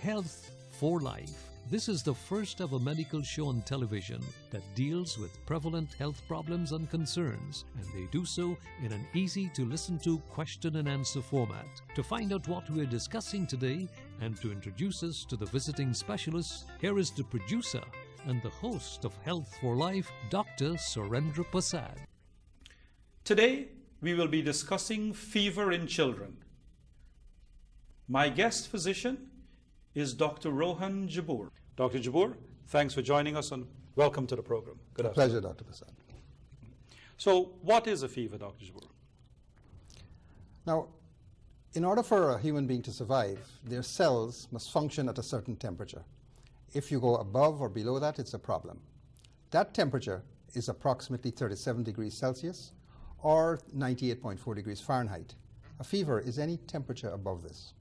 Health for Life. This is the first ever medical show on television that deals with prevalent health problems and concerns, and they do so in an easy to listen to question and answer format. To find out what we're discussing today and to introduce us to the visiting specialists, here is the producer and the host of Health for Life, Dr. Surendra Prasad. Today, we will be discussing fever in children. My guest physician is Dr. Rohan Jabour. Dr. Jabour, thanks for joining us and welcome to the program. Good afternoon. Pleasure, Dr. Prasad. So, what is a fever, Dr. Jabour? Now, in order for a human being to survive, their cells must function at a certain temperature. If you go above or below that, it's a problem. That temperature is approximately 37 degrees Celsius or 98.4 degrees Fahrenheit. A fever is any temperature above this.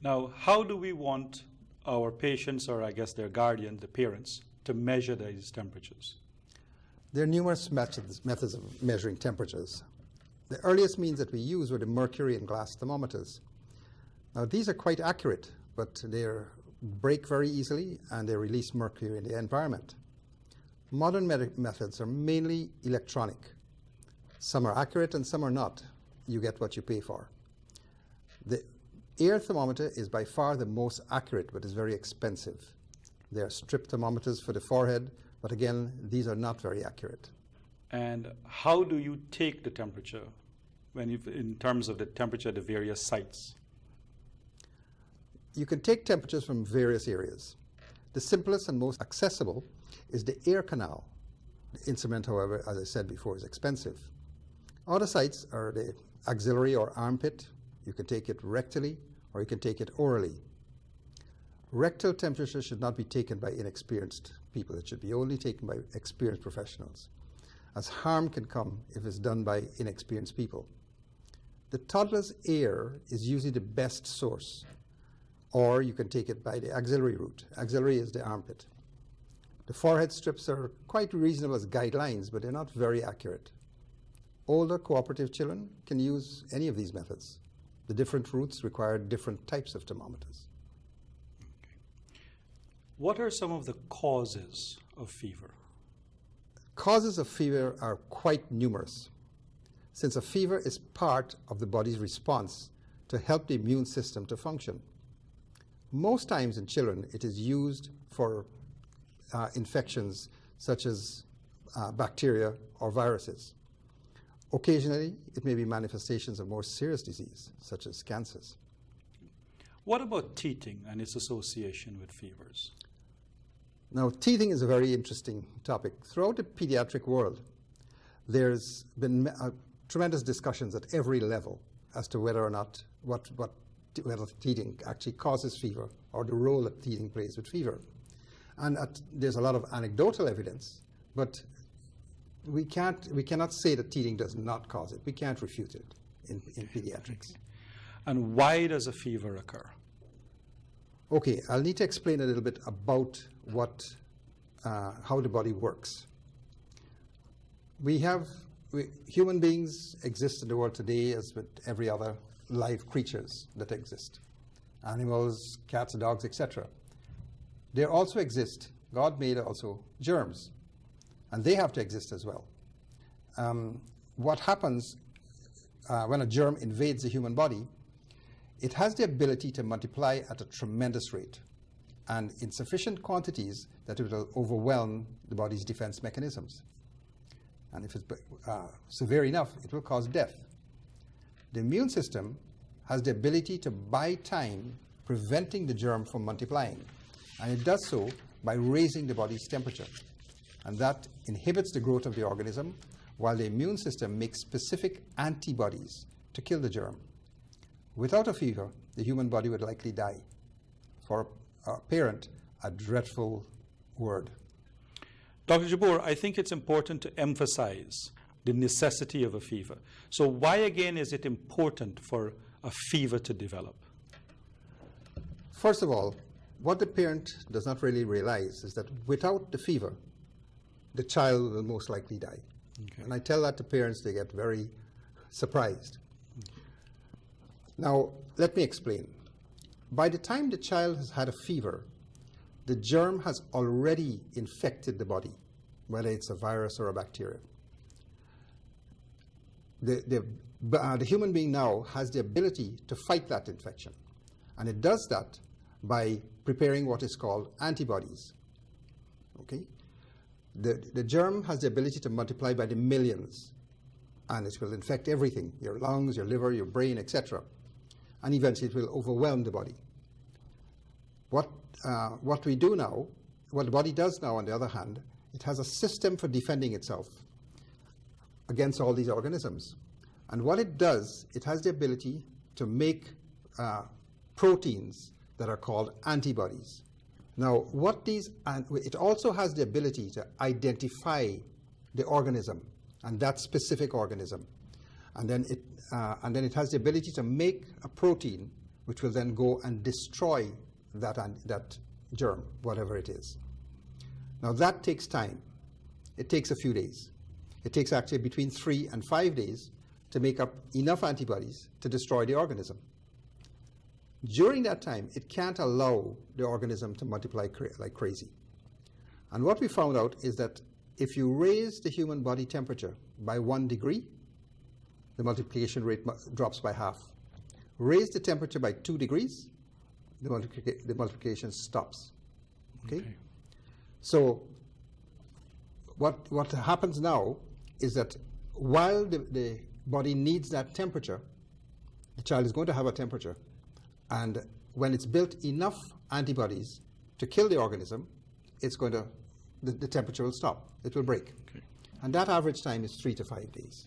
Now, how do we want our patients, or I guess their guardian, the parents, to measure these temperatures? There are numerous methods of measuring temperatures. The earliest means that we used were the mercury and glass thermometers. Now, these are quite accurate, but they break very easily and they release mercury in the environment. Modern methods are mainly electronic. Some are accurate and some are not. You get what you pay for. The air thermometer is by far the most accurate, but is very expensive. There are strip thermometers for the forehead, but again, these are not very accurate. And how do you take the temperature in terms of the temperature at the various sites? You can take temperatures from various areas. The simplest and most accessible is the ear canal. The instrument, however, as I said before, is expensive. Other sites are the axillary or armpit. You can take it rectally or you can take it orally. Rectal temperature should not be taken by inexperienced people. It should be only taken by experienced professionals, as harm can come if it's done by inexperienced people. The toddler's ear is usually the best source, or you can take it by the axillary route. Axillary is the armpit. The forehead strips are quite reasonable as guidelines, but they're not very accurate. Older cooperative children can use any of these methods. The different routes require different types of thermometers. What are some of the causes of fever? Causes of fever are quite numerous, since a fever is part of the body's response to help the immune system to function. Most times in children, it is used for infections such as bacteria or viruses. Occasionally, it may be manifestations of more serious disease, such as cancers. What about teething and its association with fevers? Now, teething is a very interesting topic. Throughout the pediatric world, there's been tremendous discussions at every level as to whether or not whether teething actually causes fever or the role that teething plays with fever. And there's a lot of anecdotal evidence, but we cannot say that teething does not cause it. We can't refute it in pediatrics. And why does a fever occur? Okay, I'll need to explain a little bit about how the body works. Human beings exist in the world today as with every other live creatures that exist. Animals, cats, dogs, etc. There also exist, God made also, germs. And they have to exist as well. What happens when a germ invades the human body, it has the ability to multiply at a tremendous rate and in sufficient quantities that it will overwhelm the body's defense mechanisms. And if it's severe enough, it will cause death. The immune system has the ability to buy time preventing the germ from multiplying. And it does so by raising the body's temperature. And that inhibits the growth of the organism, while the immune system makes specific antibodies to kill the germ. Without a fever, the human body would likely die. For a parent, a dreadful word. Dr. Jabour, I think it's important to emphasize the necessity of a fever. So why again is it important for a fever to develop? First of all, what the parent does not really realize is that without the fever, the child will most likely die. Okay. And I tell that to parents, they get very surprised. Now, let me explain. by the time the child has had a fever, the germ has already infected the body, whether it's a virus or a bacteria. The human being now has the ability to fight that infection. And it does that by preparing what is called antibodies. Okay? The germ has the ability to multiply by the millions, and it will infect everything, your lungs, your liver, your brain, etc. And eventually it will overwhelm the body. What we do now, what the body does now, on the other hand, it has a system for defending itself against all these organisms. And what it does, it has the ability to make proteins that are called antibodies. Now, it also has the ability to identify the organism, and that specific organism. And then it has the ability to make a protein which will then go and destroy that germ, whatever it is. Now that takes time. It takes a few days. It takes actually between 3 and 5 days to make up enough antibodies to destroy the organism. During that time, it can't allow the organism to multiply like crazy. And what we found out is that if you raise the human body temperature by 1 degree, the multiplication rate drops by half. Raise the temperature by 2 degrees, the multiplication stops. Okay? So what happens now is that while the body needs that temperature, the child is going to have a temperature, and when it's built enough antibodies to kill the organism, it's going to, the temperature will stop. It will break. Okay. And that average time is 3 to 5 days.